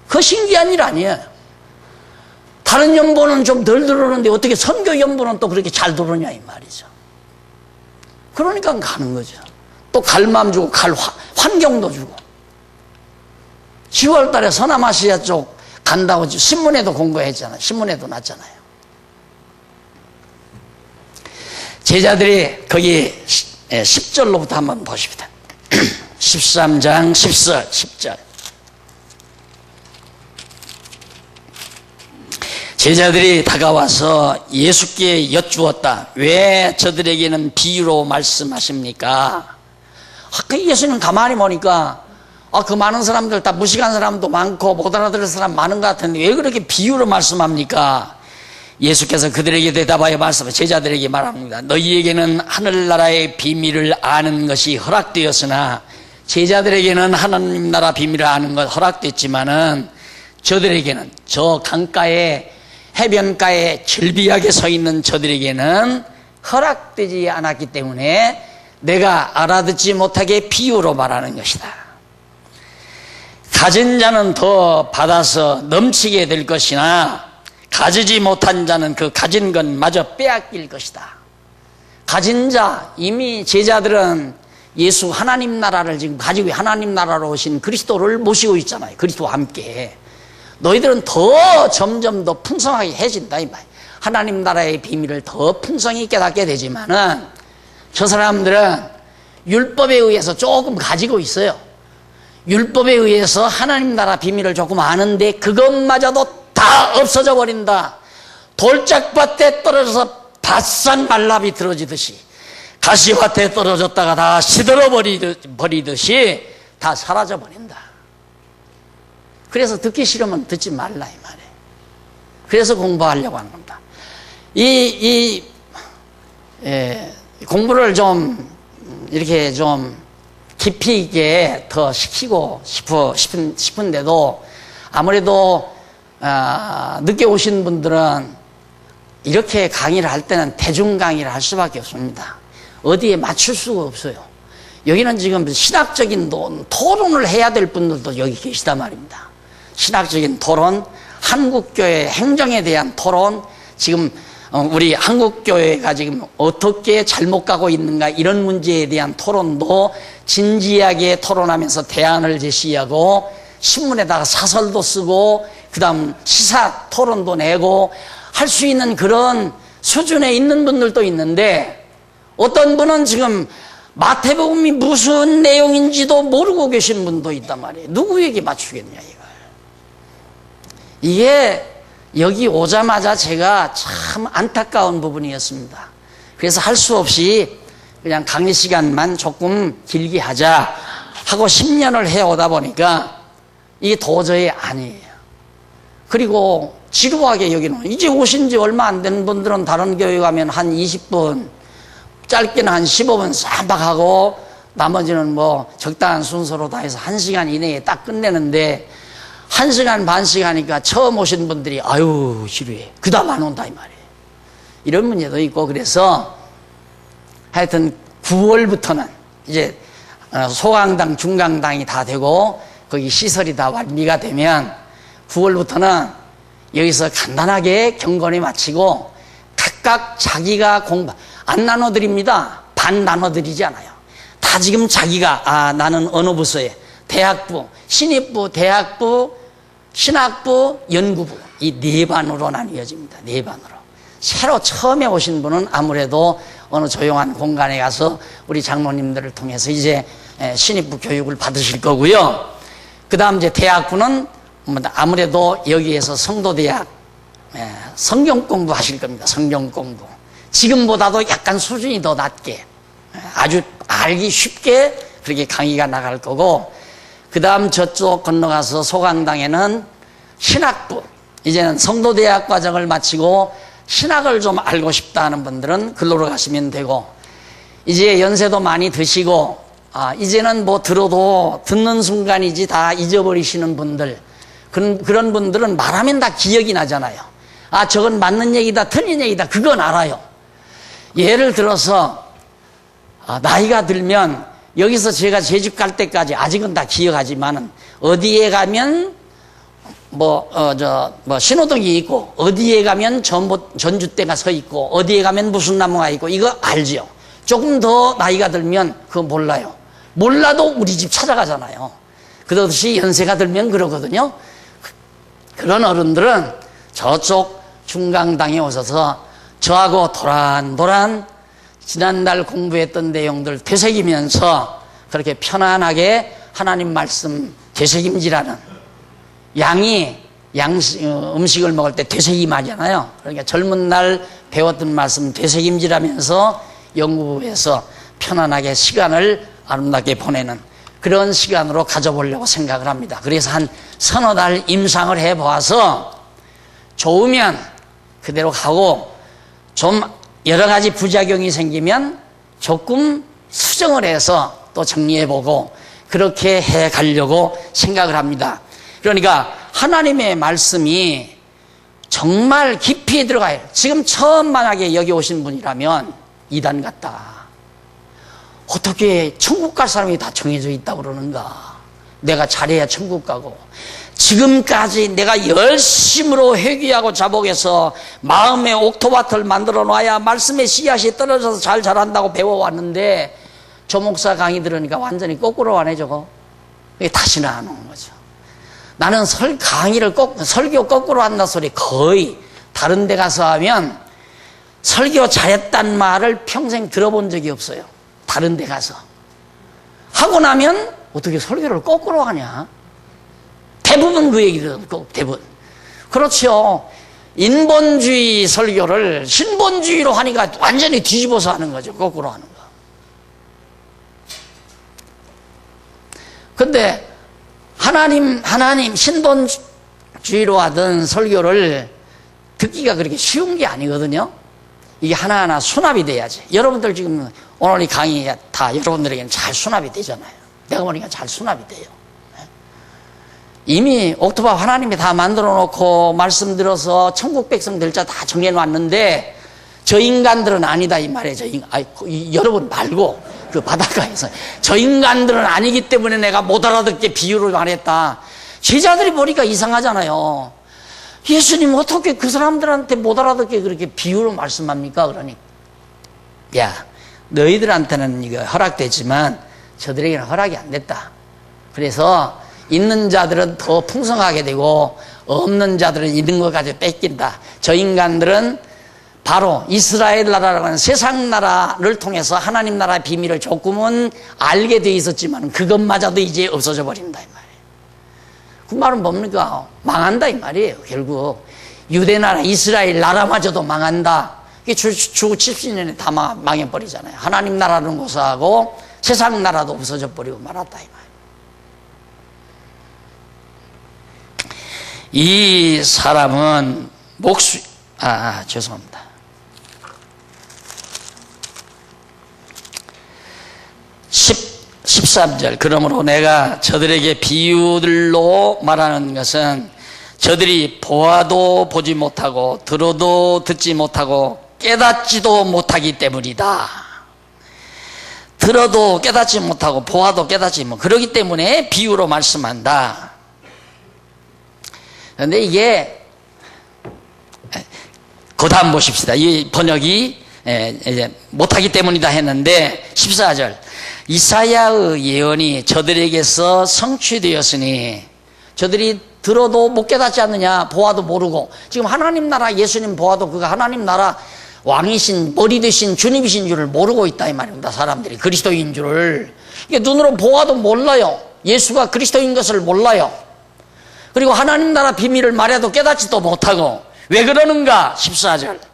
그거 신기한 일 아니에요. 다른 연보는 좀 덜 들어오는데 어떻게 선교연보는 또 그렇게 잘 들어오냐 이 말이죠. 그러니까 가는 거죠. 또 갈마음 주고 환경도 주고. 10월 달에 서남아시아 쪽 간다고 신문에도 공고했잖아요. 신문에도 났잖아요. 제자들이 거기 10절로부터 한번 보십니다. 13장 10절. 제자들이 다가와서 예수께 여쭈었다. 왜 저들에게는 비유로 말씀하십니까? 그 예수님 가만히 보니까 그 많은 사람들 다 무식한 사람도 많고 못 알아들을 사람 많은 것 같은데 왜 그렇게 비유로 말씀합니까? 예수께서 그들에게 대답하여 제자들에게 말합니다. 너희에게는 하늘나라의 비밀을 아는 것이 허락되었으나, 제자들에게는 하나님 나라 비밀을 아는 것 허락됐지만은 저들에게는, 저 강가에 해변가에 즐비하게 서 있는 저들에게는 허락되지 않았기 때문에 내가 알아듣지 못하게 비유로 말하는 것이다. 가진 자는 더 받아서 넘치게 될 것이나 가지지 못한 자는 그 가진 건 마저 빼앗길 것이다. 가진 자, 이미 제자들은 예수 하나님 나라를 지금 가지고 하나님 나라로 오신 그리스도를 모시고 있잖아요. 그리스도와 함께. 너희들은 더 점점 더 풍성하게 해진다 이 말. 하나님 나라의 비밀을 더 풍성히 깨닫게 되지만은 저 사람들은 율법에 의해서 조금 가지고 있어요. 율법에 의해서 하나님 나라 비밀을 조금 아는데 그것마저도 다 없어져 버린다. 돌짝밭에 떨어져서 바싹 말라 비틀어지듯이, 가시밭에 떨어졌다가 다 시들어 버리듯이 다 사라져 버린다. 그래서 듣기 싫으면 듣지 말라 이 말이에요. 그래서 공부하려고 하는 겁니다. 공부를 좀 이렇게 좀 깊이 있게 더 시키고 싶은데도 아무래도 늦게 오신 분들은 이렇게 강의를 할 때는 대중 강의를 할 수밖에 없습니다. 어디에 맞출 수가 없어요. 여기는 지금 신학적인 토론을 해야 될 분들도 여기 계시단 말입니다. 신학적인 토론, 한국교회 행정에 대한 토론, 지금 우리 한국교회가 지금 어떻게 잘못 가고 있는가 이런 문제에 대한 토론도 진지하게 토론하면서 대안을 제시하고 신문에다가 사설도 쓰고 그다음 시사 토론도 내고 할 수 있는 그런 수준에 있는 분들도 있는데, 어떤 분은 지금 마태복음이 무슨 내용인지도 모르고 계신 분도 있단 말이에요. 누구에게 맞추겠냐 이걸. 이게 여기 오자마자 제가 참 안타까운 부분이었습니다. 그래서 할 수 없이 그냥 강의 시간만 조금 길게 하자 하고 10년을 해오다 보니까 이게 도저히 아니에요. 그리고 지루하게 여기는 이제 오신 지 얼마 안 된 분들은 다른 교회 가면 한 20분, 짧게는 한 15분 쌈박하고 나머지는 뭐 적당한 순서로 다 해서 1시간 이내에 딱 끝내는데 1시간 반씩 하니까 처음 오신 분들이 아유 지루해. 그 다음 안 온다 이 말이에요. 이런 문제도 있고 그래서 하여튼 9월부터는 이제 소강당, 중강당이 다 되고 거기 시설이 다 완비가 되면 9월부터는 여기서 간단하게 경건에 마치고 각각 자기가 공부 안 나눠드립니다. 반 나눠드리지 않아요. 다 지금 자기가 나는 어느 부서에 대학부, 신입부, 대학부, 신학부, 연구부 이 네 반으로 나뉘어집니다. 네 반으로. 새로 처음에 오신 분은 아무래도 어느 조용한 공간에 가서 우리 장로님들을 통해서 이제 신입부 교육을 받으실 거고요. 그 다음 이제 대학부는 아무래도 여기에서 성도대학 성경 공부 하실 겁니다. 성경 공부. 지금보다도 약간 수준이 더 낮게 아주 알기 쉽게 그렇게 강의가 나갈 거고 그 다음 저쪽 건너가서 소강당에는 신학부 이제는 성도대학 과정을 마치고 신학을 좀 알고 싶다 하는 분들은 글로로 가시면 되고 이제 연세도 많이 드시고 이제는 뭐 들어도 듣는 순간이지 다 잊어버리시는 분들 그런 분들은 말하면 다 기억이 나잖아요. 저건 맞는 얘기다 틀린 얘기다 그건 알아요. 예를 들어서 나이가 들면 여기서 제가 제 집 갈 때까지 아직은 다 기억하지만은 어디에 가면 신호등이 있고 어디에 가면 전주대가 서 있고 어디에 가면 무슨 나무가 있고 이거 알죠. 조금 더 나이가 들면 그거 몰라요. 몰라도 우리 집 찾아가잖아요. 그렇듯이 연세가 들면 그러거든요. 그런 어른들은 저쪽 중강당에 오셔서 저하고 도란도란 지난달 공부했던 내용들 되새기면서 그렇게 편안하게 하나님 말씀 되새김질하는 음식을 먹을 때 되새김하잖아요. 그러니까 젊은 날 배웠던 말씀 되새김질하면서 연구부에서 편안하게 시간을 아름답게 보내는 그런 시간으로 가져보려고 생각을 합니다. 그래서 한 서너 달 임상을 해보아서 좋으면 그대로 가고 좀 여러 가지 부작용이 생기면 조금 수정을 해서 또 정리해보고 그렇게 해가려고 생각을 합니다. 그러니까 하나님의 말씀이 정말 깊이 들어가요. 지금 처음 만약에 여기 오신 분이라면 이단 같다. 어떻게 천국 갈 사람이 다 정해져 있다고 그러는가. 내가 잘해야 천국 가고 지금까지 내가 열심으로 회귀하고 자복해서 마음의 옥토밭을 만들어 놔야 말씀의 씨앗이 떨어져서 잘 자란다고 배워왔는데 저 목사 강의 들으니까 완전히 거꾸로 하네 저거. 다시는 안 오는 거죠. 나는 설교 거꾸로 한다 소리 거의 다른 데 가서 하면 설교 잘했단 말을 평생 들어본 적이 없어요. 다른 데 가서 하고 나면 어떻게 설교를 거꾸로 하냐. 대부분 그 얘기거든. 대부분. 그렇죠. 인본주의 설교를 신본주의로 하니까 완전히 뒤집어서 하는 거죠. 거꾸로 하는 거. 근데 하나님 신본주의로 하던 설교를 듣기가 그렇게 쉬운 게 아니거든요. 이게 하나하나 수납이 돼야지. 여러분들 지금 오늘 이 강의 다 여러분들에게는 잘 수납이 되잖아요. 내가 보니까 잘 수납이 돼요. 이미 옥토바 하나님이 다 만들어 놓고 말씀 들어서 천국 백성 될 자 다 정해 놨는데 저 인간들은 아니다 이 말이에요. 여러분 말고 그 바닷가에서 저 인간들은 아니기 때문에 내가 못 알아듣게 비유를 말했다. 제자들이 보니까 이상하잖아요. 예수님 어떻게 그 사람들한테 못 알아듣게 그렇게 비유로 말씀합니까? 그러니 야 너희들한테는 이거 허락되지만 저들에게는 허락이 안 됐다. 그래서 있는 자들은 더 풍성하게 되고 없는 자들은 있는 것 가지고 뺏긴다. 저 인간들은 바로 이스라엘 나라라는 세상 나라를 통해서 하나님 나라의 비밀을 조금은 알게 돼 있었지만 그것마저도 이제 없어져 버린다 이 말이에요. 그 말은 뭡니까? 망한다 이 말이에요. 결국 유대 나라 이스라엘 나라마저도 망한다. 이게 주 70년에 다 망해버리잖아요. 하나님 나라는 고사하고 세상 나라도 없어져 버리고 말았다 이 말이에요. 이 사람은 죄송합니다. 13절 그러므로 내가 저들에게 비유들로 말하는 것은 저들이 보아도 보지 못하고 들어도 듣지 못하고 깨닫지도 못하기 때문이다. 들어도 깨닫지 못하고 보아도 깨닫지 못하고 그러기 때문에 비유로 말씀한다. 그런데 이게 그 다음 보십시다. 이 번역이 이제 못하기 때문이다 했는데 14절 이사야의 예언이 저들에게서 성취되었으니 저들이 들어도 못 깨닫지 않느냐 보아도 모르고 지금 하나님 나라 예수님 보아도 그가 하나님 나라 왕이신 머리 되신 주님이신 줄을 모르고 있다 이 말입니다. 사람들이 그리스도인 줄을 이게 눈으로 보아도 몰라요. 예수가 그리스도인 것을 몰라요. 그리고 하나님 나라 비밀을 말해도 깨닫지도 못하고 왜 그러는가? 14절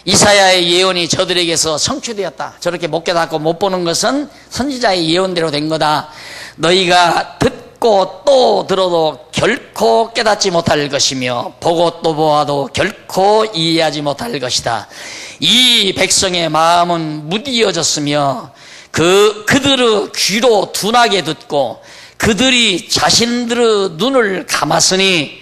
이사야의 예언이 저들에게서 성취되었다. 저렇게 못 깨닫고 못 보는 것은 선지자의 예언대로 된 거다. 너희가 듣고 또 들어도 결코 깨닫지 못할 것이며 보고 또 보아도 결코 이해하지 못할 것이다. 이 백성의 마음은 무디어졌으며 그들의 귀로 둔하게 듣고 그들이 자신들의 눈을 감았으니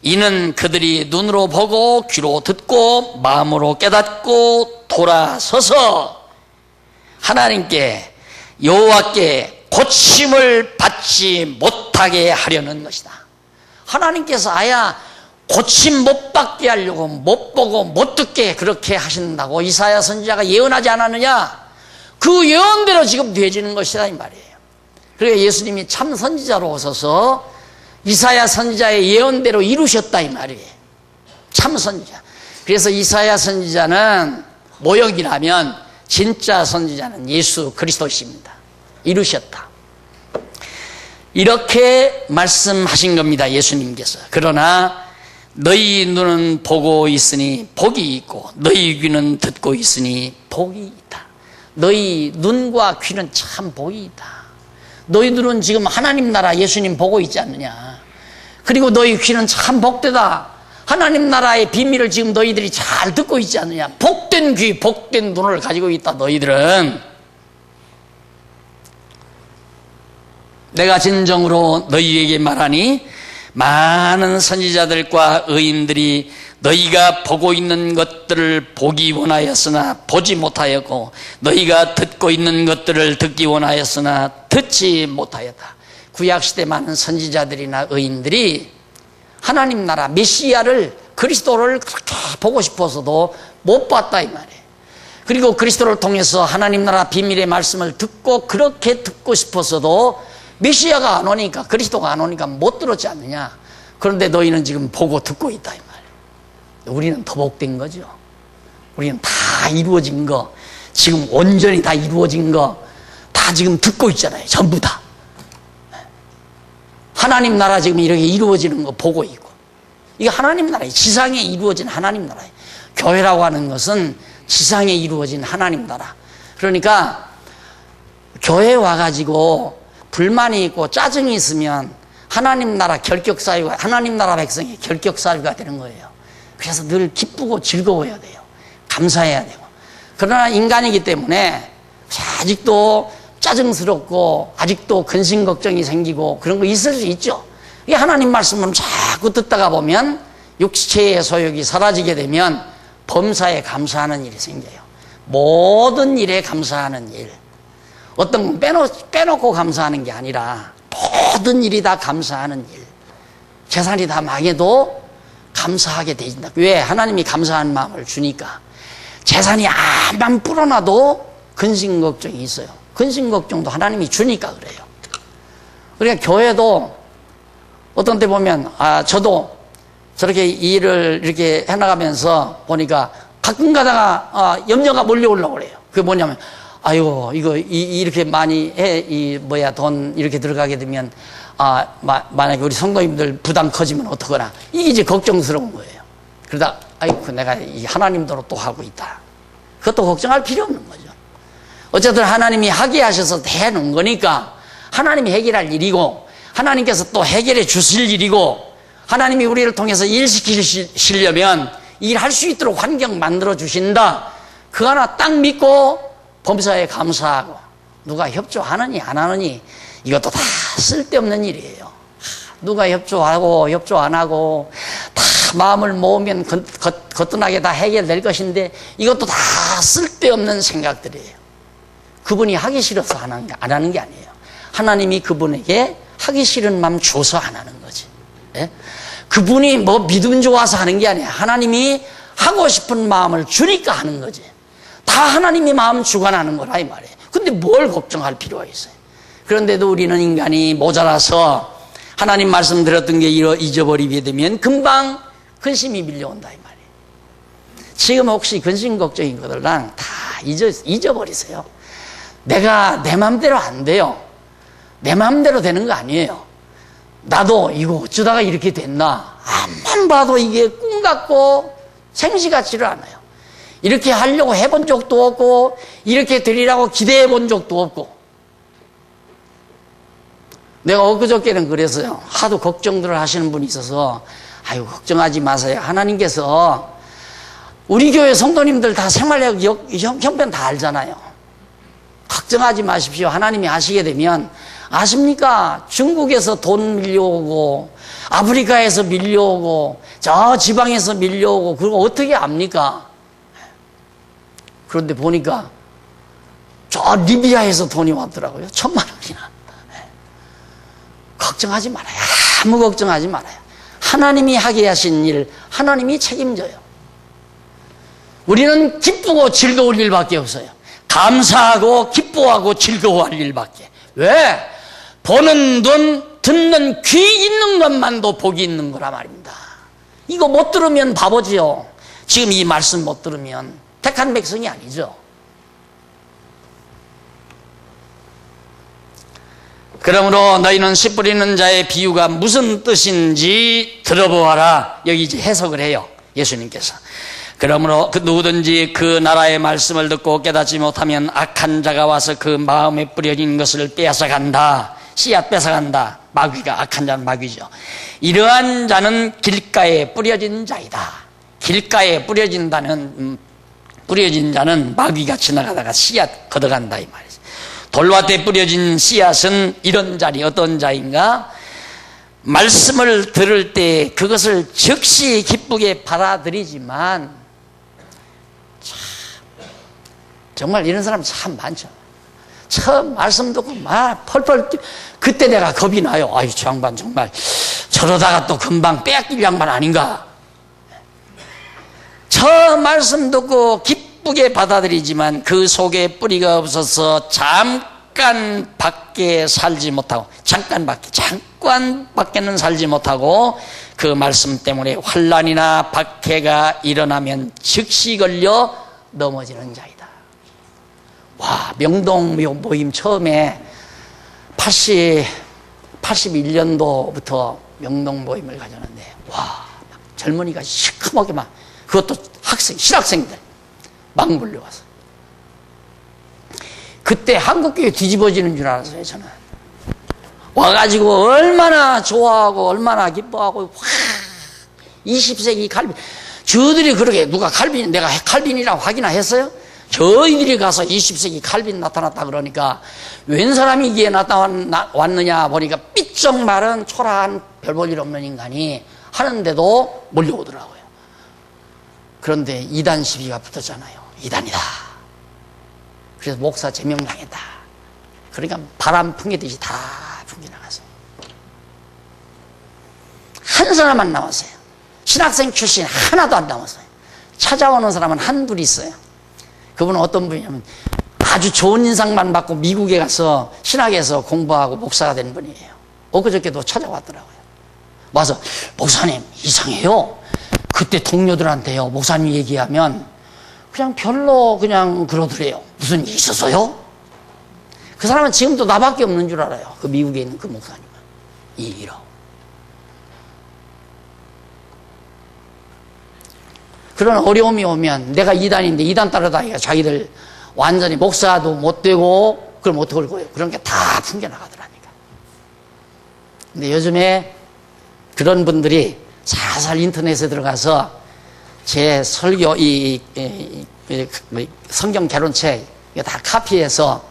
이는 그들이 눈으로 보고 귀로 듣고 마음으로 깨닫고 돌아서서 하나님께 여호와께 고침을 받지 못하게 하려는 것이다. 하나님께서 아야 고침 못 받게 하려고 못 보고 못 듣게 그렇게 하신다고 이사야 선지자가 예언하지 않았느냐? 그 예언대로 지금 되어지는 것이다 이 말이에요. 그러니까 예수님이 참 선지자로 오셔서 이사야 선지자의 예언대로 이루셨다 이 말이에요. 참 선지자. 그래서 이사야 선지자는 모형이라면 진짜 선지자는 예수 그리스도십니다. 이루셨다. 이렇게 말씀하신 겁니다. 예수님께서. 그러나 너희 눈은 보고 있으니 복이 있고 너희 귀는 듣고 있으니 복이 있다. 너희 눈과 귀는 참 복이 있다. 너희들은 지금 하나님 나라 예수님 보고 있지 않느냐. 그리고 너희 귀는 참 복되다. 하나님 나라의 비밀을 지금 너희들이 잘 듣고 있지 않느냐. 복된 귀 복된 눈을 가지고 있다. 너희들은 내가 진정으로 너희에게 말하니 많은 선지자들과 의인들이 너희가 보고 있는 것들을 보기 원하였으나 보지 못하였고 너희가 듣고 있는 것들을 듣기 원하였으나 듣지 못하였다. 구약시대 많은 선지자들이나 의인들이 하나님 나라 메시아를 그리스도를 그렇게 보고 싶어서도 못 봤다 이 말이에요. 그리고 그리스도를 통해서 하나님 나라 비밀의 말씀을 듣고 그렇게 듣고 싶어서도 메시아가 안 오니까 그리스도가 안 오니까 못 들었지 않느냐. 그런데 너희는 지금 보고 듣고 있다 이 말이에요. 우리는 더 복된 거죠. 우리는 다 이루어진 거 지금 온전히 다 이루어진 거 다 지금 듣고 있잖아요. 전부 다 하나님 나라 지금 이렇게 이루어지는 거 보고 있고 이게 하나님 나라예요. 지상에 이루어진 하나님 나라예요. 교회라고 하는 것은 지상에 이루어진 하나님 나라. 그러니까 교회에 와가지고 불만이 있고 짜증이 있으면 하나님 나라 결격사유가 하나님 나라 백성의 결격사유가 되는 거예요. 그래서 늘 기쁘고 즐거워야 돼요. 감사해야 되고. 그러나 인간이기 때문에 아직도 짜증스럽고 아직도 근심 걱정이 생기고 그런 거 있을 수 있죠. 이게 하나님 말씀을 자꾸 듣다가 보면 육체의 소욕이 사라지게 되면 범사에 감사하는 일이 생겨요. 모든 일에 감사하는 일. 어떤 건 빼놓고 감사하는 게 아니라 모든 일이 다 감사하는 일. 재산이 다 망해도 감사하게 되진다. 왜? 하나님이 감사하는 마음을 주니까. 재산이 암만 불어나도 근심 걱정이 있어요. 근심 걱정도 하나님이 주니까 그래요. 그러니까 교회도 어떤 때 보면 저도 저렇게 일을 이렇게 해나가면서 보니까 가끔 가다가 염려가 몰려오려고 그래요. 그게 뭐냐면 아이고 이거 이렇게 많이 돈 이렇게 들어가게 되면 만약에 우리 성도님들 부담 커지면 어떡하나. 이게 이제 걱정스러운 거예요. 그러다, 아이고, 내가 이 하나님대로 또 하고 있다. 그것도 걱정할 필요 없는 거죠. 어쨌든 하나님이 하게 하셔서 해놓은 거니까 하나님이 해결할 일이고, 하나님께서 또 해결해 주실 일이고, 하나님이 우리를 통해서 일시키시려면 일할 수 있도록 환경 만들어 주신다. 그 하나 딱 믿고 범사에 감사하고, 누가 협조하느니 안 하느니 이것도 다 쓸데없는 일이에요. 누가 협조하고 협조 안 하고 다 마음을 모으면 거뜬하게 다 해결될 것인데 이것도 다 쓸데없는 생각들이에요. 그분이 하기 싫어서 안 하는 게 아니에요. 하나님이 그분에게 하기 싫은 마음 줘서 안 하는 거지. 예? 그분이 뭐 믿음 좋아서 하는 게 아니에요. 하나님이 하고 싶은 마음을 주니까 하는 거지. 다 하나님이 마음 주관하는 거라 이 말이에요. 근데 뭘 걱정할 필요가 있어요. 그런데도 우리는 인간이 모자라서 하나님 말씀 들었던 게 잊어버리게 되면 금방 근심이 밀려온다 이 말이에요. 지금 혹시 근심 걱정인 것들랑 다 잊어버리세요. 내가 내 마음대로 안 돼요. 내 마음대로 되는 거 아니에요. 나도 이거 어쩌다가 이렇게 됐나. 암만 봐도 이게 꿈 같고 생시 같지를 않아요. 이렇게 하려고 해본 적도 없고 이렇게 되리라고 기대해 본 적도 없고. 내가 엊그저께는 그래서요. 하도 걱정들을 하시는 분이 있어서 아유 걱정하지 마세요. 하나님께서 우리 교회 성도님들 다 생활력 형편 다 알잖아요. 걱정하지 마십시오. 하나님이 아시게 되면 아십니까? 중국에서 돈 밀려오고 아프리카에서 밀려오고 저 지방에서 밀려오고 그거 어떻게 압니까? 그런데 보니까 저 리비아에서 돈이 왔더라고요. 1,000만 원이나. 걱정하지 말아요. 아무 걱정하지 말아요. 하나님이 하게 하신 일 하나님이 책임져요. 우리는 기쁘고 즐거울 일밖에 없어요. 감사하고 기뻐하고 즐거워할 일밖에. 왜? 보는 눈, 듣는 귀 있는 것만도 복이 있는 거라 말입니다. 이거 못 들으면 바보지요. 지금 이 말씀 못 들으면 택한 백성이 아니죠. 그러므로 너희는 씨 뿌리는 자의 비유가 무슨 뜻인지 들어보아라. 여기 이제 해석을 해요. 예수님께서. 그러므로 누구든지 그 나라의 말씀을 듣고 깨닫지 못하면 악한 자가 와서 그 마음에 뿌려진 것을 빼앗아간다. 씨앗 뺏어간다. 마귀가, 악한 자는 마귀죠. 이러한 자는 길가에 뿌려진 자이다. 길가에 뿌려진 자는 마귀가 지나가다가 씨앗 걷어간다 이 말이죠. 돌밭에 뿌려진 씨앗은 이런 자리, 어떤 자인가? 말씀을 들을 때 그것을 즉시 기쁘게 받아들이지만 정말 이런 사람 참 많죠. 처음 말씀 듣고 막 펄펄 그때 내가 겁이 나요. 아유 저 양반 정말 저러다가 또 금방 빼앗길 양반 아닌가. 처음 말씀 듣고 기쁘게 받아들이지만 그 속에 뿌리가 없어서 잠깐 밖에 살지 못하고 잠깐 밖에는 살지 못하고 그 말씀 때문에 환난이나 박해가 일어나면 즉시 걸려 넘어지는 자이다. 와, 명동 모임 처음에 81년도부터 명동 모임을 가졌는데 와, 젊은이가 시커멓게 막 그것도 신학생들 막 몰려와서 그때 한국교회 뒤집어지는 줄 알았어요. 저는 와가지고 얼마나 좋아하고 얼마나 기뻐하고 와 20세기 칼빈 저들이 그러게 누가 칼빈 내가 칼빈이라고 확인나 했어요? 저희들이 가서 20세기 칼빈 나타났다 그러니까 웬 사람이 이게 나타났느냐 보니까 삐쩍 마른 초라한 별 볼 일 없는 인간이 하는데도 몰려오더라고요. 그런데 이단 시비가 붙었잖아요. 이단이다. 그래서 목사 제명당했다. 그러니까 바람 풍기듯이 다 풍겨나갔어요. 한 사람 안 남았어요. 신학생 출신 하나도 안 남았어요. 찾아오는 사람은 한둘 있어요. 그분은 어떤 분이냐면 아주 좋은 인상만 받고 미국에 가서 신학에서 공부하고 목사가 된 분이에요. 엊그저께도 찾아왔더라고요. 와서 목사님 이상해요. 그때 동료들한테요 목사님 얘기하면 그냥 별로 그냥 그러더래요. 무슨 일이 있었어요? 그 사람은 지금도 나밖에 없는 줄 알아요. 그 미국에 있는 그 목사님은. 이로. 그런 어려움이 오면 내가 이단인데 이단 따라다니까 자기들 완전히 목사도 못 되고 그럼 어떡할 거예요? 그런 게 다 풍겨나가더라니까. 근데 요즘에 그런 분들이 살살 인터넷에 들어가서 제 설교 성경 개론책 이거 다 카피해서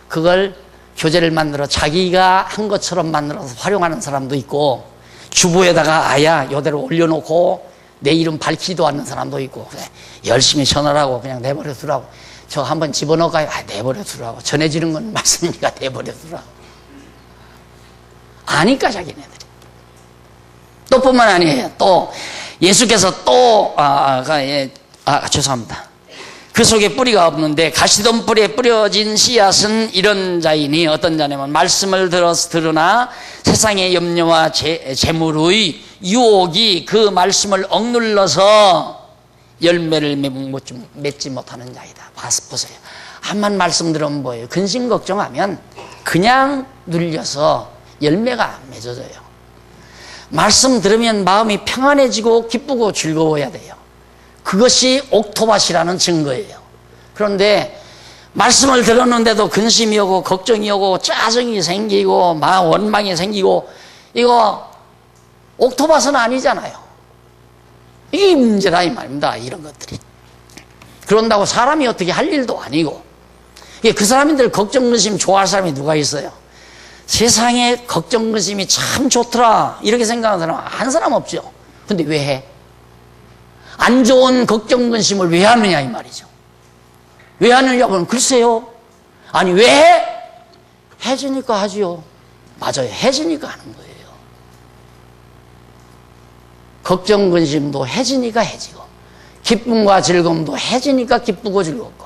그걸 교재를 만들어 자기가 한 것처럼 만들어서 활용하는 사람도 있고 주부에다가 아야 이대로 올려놓고 내 이름 밝히지도 않는 사람도 있고 그래, 열심히 전하라고 그냥 내버려 두라고 저 한번 집어넣을까요? 내버려 두라고 전해지는 건 말씀이니까 내버려 두라고 아니까 자기네들이 또 뿐만 아니에요. 또 예수께서 또 죄송합니다. 그 속에 뿌리가 없는데 가시던 뿔에 뿌려진 씨앗은 이런 자이니 어떤 자냐면 말씀을 들으나 세상의 염려와 재물의 유혹이 그 말씀을 억눌러서 열매를 맺지 못하는 자이다. 보세요. 암만 말씀 들으면 뭐예요? 근심 걱정하면 그냥 눌려서 열매가 안 맺어져요. 말씀 들으면 마음이 평안해지고 기쁘고 즐거워야 돼요. 그것이 옥토밭이라는 증거예요. 그런데 말씀을 들었는데도 근심이 오고 걱정이 오고 짜증이 생기고 막 원망이 생기고 이거 옥토밭은 아니잖아요. 이게 문제다 이 말입니다. 이런 것들이. 그런다고 사람이 어떻게 할 일도 아니고 그 사람들 걱정 근심 좋아할 사람이 누가 있어요? 세상에 걱정 근심이 참 좋더라 이렇게 생각하는 사람 한 사람 없죠. 근데 왜 해? 안 좋은 걱정 근심을 왜 하느냐 이 말이죠. 왜 하느냐고는 글쎄요. 아니 왜 해? 해지니까 하지요. 맞아요. 해지니까 하는 거예요. 걱정 근심도 해지니까 해지고 기쁨과 즐거움도 해지니까 기쁘고 즐겁고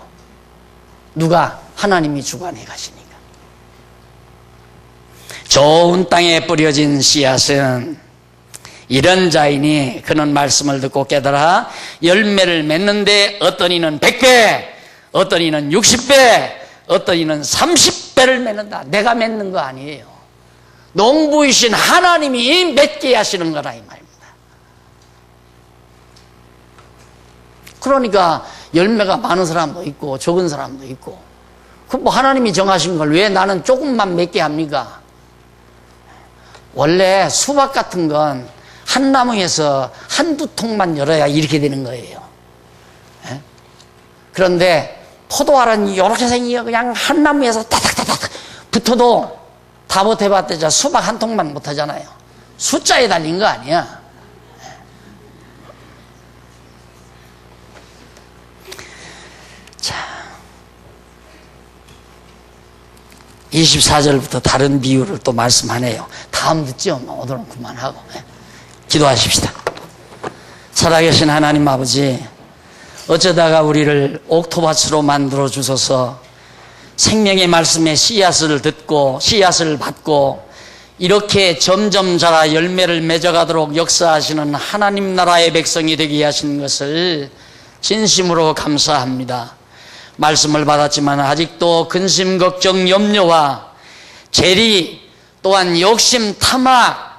누가? 하나님이 주관해 가시니까. 좋은 땅에 뿌려진 씨앗은 이런 자이니 그는 말씀을 듣고 깨달아 열매를 맺는데 어떤 이는 100배 어떤 이는 60배 어떤 이는 30배를 맺는다. 내가 맺는 거 아니에요. 농부이신 하나님이 맺게 하시는 거라 이 말입니다. 그러니까 열매가 많은 사람도 있고 적은 사람도 있고 그 뭐 하나님이 정하신 걸 왜 나는 조금만 맺게 합니까? 원래 수박 같은 건 한 나무에서 한두 통만 열어야 이렇게 되는 거예요. 예? 그런데 포도알은 이렇게 생기고 그냥 한 나무에서 따닥따닥 붙어도 다 못해봤대자 수박 한 통만 못하잖아요. 숫자에 달린 거 아니야. 24절부터 다른 비유를 또 말씀하네요. 다음 듣죠. 오늘은 그만하고 기도하십시다. 살아계신 하나님 아버지, 어쩌다가 우리를 옥토밭으로 만들어 주셔서 생명의 말씀에 씨앗을 듣고 씨앗을 받고 이렇게 점점 자라 열매를 맺어가도록 역사하시는 하나님 나라의 백성이 되게 하신 것을 진심으로 감사합니다. 말씀을 받았지만 아직도 근심, 걱정, 염려와 재리 또한 욕심, 탐악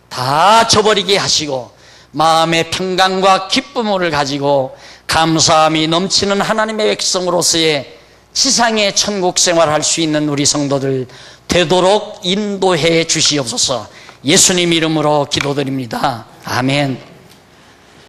다 저버리게 하시고 마음의 평강과 기쁨을 가지고 감사함이 넘치는 하나님의 백성으로서의 지상의 천국 생활할 수 있는 우리 성도들 되도록 인도해 주시옵소서. 예수님 이름으로 기도드립니다. 아멘.